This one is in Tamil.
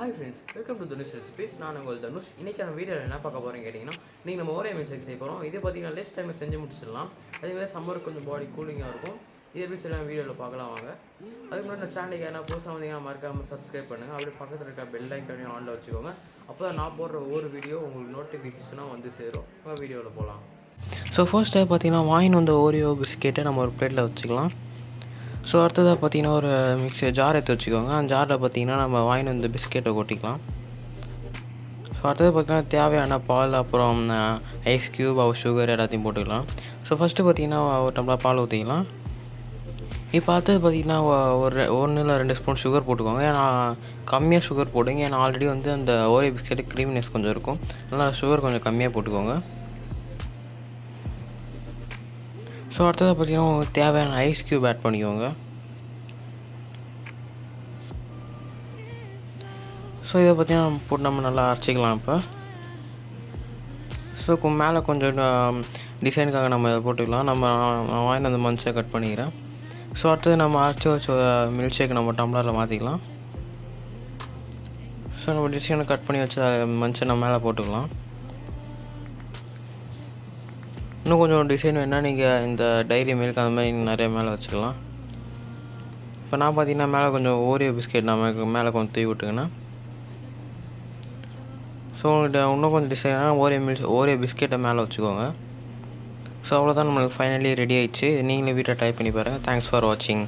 Hi friends, welcome to Dhanush recipes. நான் உங்கள் தனுஷ். இன்றைக்கான வீடியோவில் என்ன பார்க்க போகிறேன் கேட்டிங்கன்னா, இன்றைக்கி நம்ம ஓரே மில்க் ஷேக் செய்ய போகிறோம். இது பார்த்திங்கன்னா லெஸ் டைமில் செஞ்சு முடிச்சிடலாம். அதேமாதிரி சம்மருக்கு கொஞ்சம் பாடி கூலிங்காக இருக்கும். இது எப்படி சில வீடியோவில் பார்க்கலாம் வாங்க. அதுக்கு முன்னாடி நான் சேனலுக்கு என்ன புதுசாக வந்தீங்கன்னா மறக்காமல் சப்ஸ்கிரைப் பண்ணுங்கள். அப்படியே பக்கத்தில் இருக்க பெல் ஐக்கானையும் ஆனில் வச்சுக்கோங்க. அப்போ தான் நான் போடுற ஒவ்வொரு வீடியோ உங்களுக்கு நோட்டிஃபிகேஷனாக வந்து சேரும். வீடியோவில் போகலாம். ஸோ ஃபர்ஸ்ட்டு பார்த்திங்கன்னா வாயின் வந்து ஓரியோ பிஸ்கெட்டை நம்ம ஒரு பிளேட்டில் வச்சுக்கலாம். ஸோ அடுத்ததாக பார்த்திங்கன்னா ஒரு மிக்ஸி ஜார் எடுத்து வச்சுக்கோங்க. அந்த ஜாரில் பார்த்திங்கன்னா நம்ம வாயின் வந்து பிஸ்கெட்டை கொட்டிக்கலாம். ஸோ அடுத்தது பார்த்திங்கன்னா தேவையான பால், அப்புறம் ஐஸ் க்யூப், சுகர் எல்லாத்தையும் போட்டுக்கலாம். ஸோ ஃபஸ்ட்டு பார்த்திங்கன்னா ஒரு டம்ளர் பால் ஊற்றிக்கலாம். இப்போ அடுத்தது பார்த்திங்கன்னா ஒன்று இல்லை 2 ஸ்பூன் சுகர் போட்டுக்கோங்க. ஏன்னா கம்மியாக சுகர் போடுங்க. ஏன்னா ஆல்ரெடி வந்து அந்த ஓரியோ பிஸ்கெட்டு க்ரீமினஸ் கொஞ்சம் இருக்கும். அதனால் சுகர் கொஞ்சம் கம்மியாக போட்டுக்கோங்க. ஸோ அடுத்தது பார்த்திங்கன்னா உங்களுக்கு தேவையான ஐஸ் க்யூப் ஆட் பண்ணிக்கோங்க. ஸோ இதை பார்த்திங்கன்னா போட்டு நம்ம நல்லா அரைச்சிக்கலாம். இப்போ ஸோ மேலே கொஞ்சம் டிசைனுக்காக நம்ம இதை போட்டுக்கலாம். நம்ம வாங்கின அந்த மன்ச்சை கட் பண்ணிக்கிறேன். ஸோ அடுத்தது நம்ம அரைச்சி வச்ச மில்க் ஷேக் நம்ம டம்ளரில் மாற்றிக்கலாம். ஸோ நம்ம டிசைனை கட் பண்ணி வச்ச மன்ச்சை நம்ம மேலே போட்டுக்கலாம். இன்னும் கொஞ்சம் டிசைன் வேணால் நீங்கள் இந்த டைரி மில்க் அந்த மாதிரி நிறைய மேலே வச்சுக்கலாம். இப்போ நான் பார்த்தீங்கன்னா மேலே கொஞ்சம் ஓரியோ பிஸ்கெட் நம்ம மேலே கொஞ்சம் தூவி விட்டுங்கன்னா, ஸோ உங்கள்கிட்ட இன்னும் கொஞ்சம் டிசைனாக ஓரியோ பிஸ்கெட்டை மேலே வச்சுக்கோங்க. ஸோ அவ்வளோதான், நம்மளுக்கு ஃபைனலி ரெடி ஆயிடுச்சு. நீங்களே வீட்டில் ட்ரை பண்ணி பாருங்கள். தேங்க்ஸ் ஃபார் வாட்சிங்.